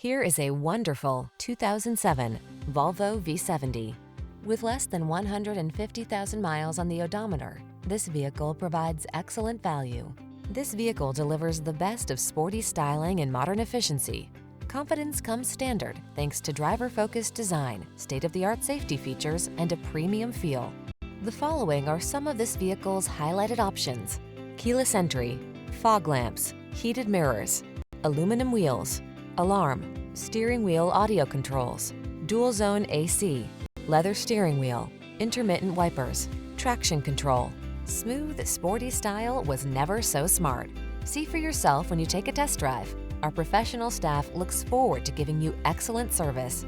Here is a wonderful 2007 Volvo V70. With less than 150,000 miles on the odometer, this vehicle provides excellent value. This vehicle delivers the best of sporty styling and modern efficiency. Confidence comes standard thanks to driver-focused design, state-of-the-art safety features, and a premium feel. The following are some of this vehicle's highlighted options: keyless entry, fog lamps, heated mirrors, aluminum wheels, alarm, steering wheel audio controls, dual zone AC, leather steering wheel, intermittent wipers, traction control. Smooth, sporty style was never so smart. See for yourself when you take a test drive. Our professional staff looks forward to giving you excellent service.